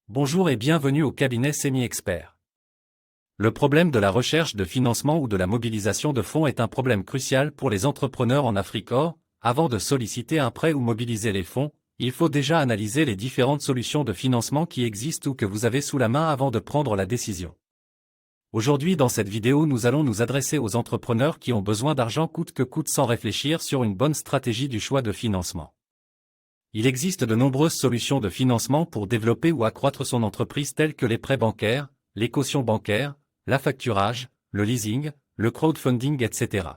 Bonjour et bienvenue au cabinet Semi-Expert. Le problème de la recherche de financement ou de la mobilisation de fonds est un problème crucial pour les entrepreneurs en Afrique. Or, avant de solliciter un prêt ou mobiliser les fonds, il faut déjà analyser les différentes solutions de financement qui existent ou que vous avez sous la main avant de prendre la décision. Aujourd'hui dans cette vidéo nous allons nous adresser aux entrepreneurs qui ont besoin d'argent coûte que coûte sans réfléchir sur une bonne stratégie du choix de financement. Il existe de nombreuses solutions de financement pour développer ou accroître son entreprise telles que les prêts bancaires, les cautions bancaires, l'affacturage, le leasing, le crowdfunding, etc.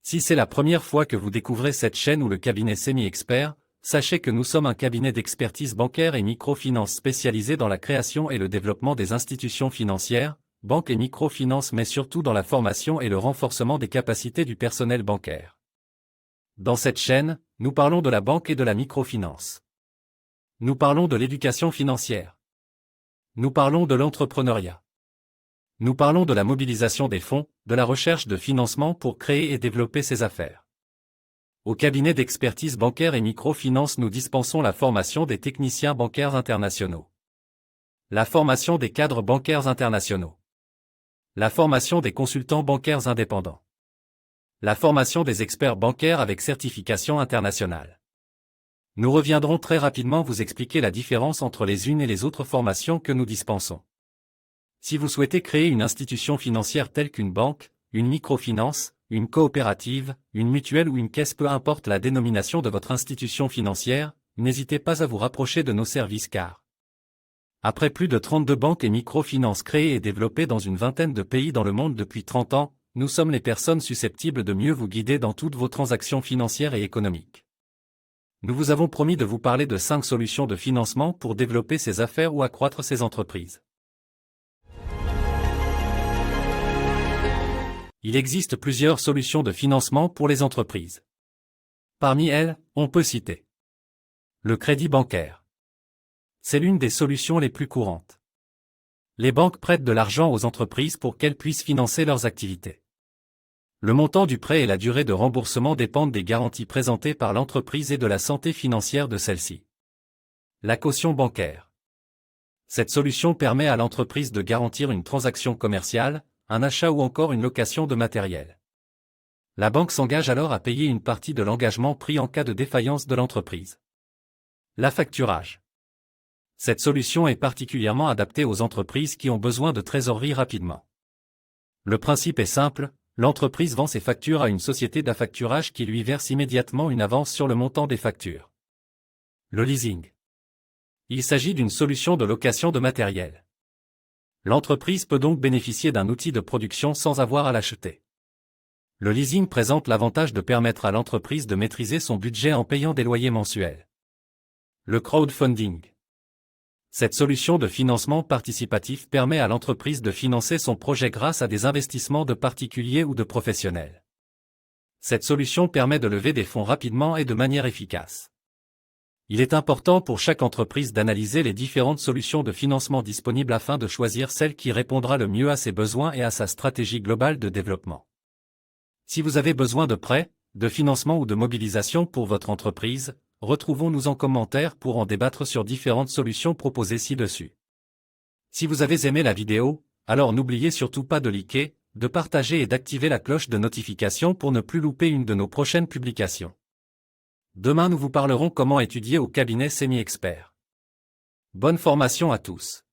Si c'est la première fois que vous découvrez cette chaîne ou le cabinet Semi-Expert, sachez que nous sommes un cabinet d'expertise bancaire et microfinance spécialisé dans la création et le développement des institutions financières, banques et microfinance, mais surtout dans la formation et le renforcement des capacités du personnel bancaire. Dans cette chaîne, nous parlons de la banque et de la microfinance. Nous parlons de l'éducation financière. Nous parlons de l'entrepreneuriat. Nous parlons de la mobilisation des fonds, de la recherche de financement pour créer et développer ses affaires. Au cabinet d'expertise bancaire et microfinance, nous dispensons la formation des techniciens bancaires internationaux, la formation des cadres bancaires internationaux, la formation des consultants bancaires indépendants, la formation des experts bancaires avec certification internationale. Nous reviendrons très rapidement vous expliquer la différence entre les unes et les autres formations que nous dispensons. Si vous souhaitez créer une institution financière telle qu'une banque, une microfinance, une coopérative, une mutuelle ou une caisse, peu importe la dénomination de votre institution financière, n'hésitez pas à vous rapprocher de nos services car, après plus de 32 banques et microfinances créées et développées dans une vingtaine de pays dans le monde depuis 30 ans, nous sommes les personnes susceptibles de mieux vous guider dans toutes vos transactions financières et économiques. Nous vous avons promis de vous parler de 5 solutions de financement pour développer ses affaires ou accroître ses entreprises. Il existe plusieurs solutions de financement pour les entreprises. Parmi elles, on peut citer le crédit bancaire. C'est l'une des solutions les plus courantes. Les banques prêtent de l'argent aux entreprises pour qu'elles puissent financer leurs activités. Le montant du prêt et la durée de remboursement dépendent des garanties présentées par l'entreprise et de la santé financière de celle-ci. La caution bancaire. Cette solution permet à l'entreprise de garantir une transaction commerciale, un achat ou encore une location de matériel. La banque s'engage alors à payer une partie de l'engagement pris en cas de défaillance de l'entreprise. L'affacturage. Cette solution est particulièrement adaptée aux entreprises qui ont besoin de trésorerie rapidement. Le principe est simple, l'entreprise vend ses factures à une société d'affacturage qui lui verse immédiatement une avance sur le montant des factures. Le leasing. Il s'agit d'une solution de location de matériel. L'entreprise peut donc bénéficier d'un outil de production sans avoir à l'acheter. Le leasing présente l'avantage de permettre à l'entreprise de maîtriser son budget en payant des loyers mensuels. Le crowdfunding. Cette solution de financement participatif permet à l'entreprise de financer son projet grâce à des investissements de particuliers ou de professionnels. Cette solution permet de lever des fonds rapidement et de manière efficace. Il est important pour chaque entreprise d'analyser les différentes solutions de financement disponibles afin de choisir celle qui répondra le mieux à ses besoins et à sa stratégie globale de développement. Si vous avez besoin de prêts, de financement ou de mobilisation pour votre entreprise, retrouvons-nous en commentaire pour en débattre sur différentes solutions proposées ci-dessus. Si vous avez aimé la vidéo, alors n'oubliez surtout pas de liker, de partager et d'activer la cloche de notification pour ne plus louper une de nos prochaines publications. Demain nous vous parlerons comment étudier au cabinet Semi-Expert. Bonne formation à tous.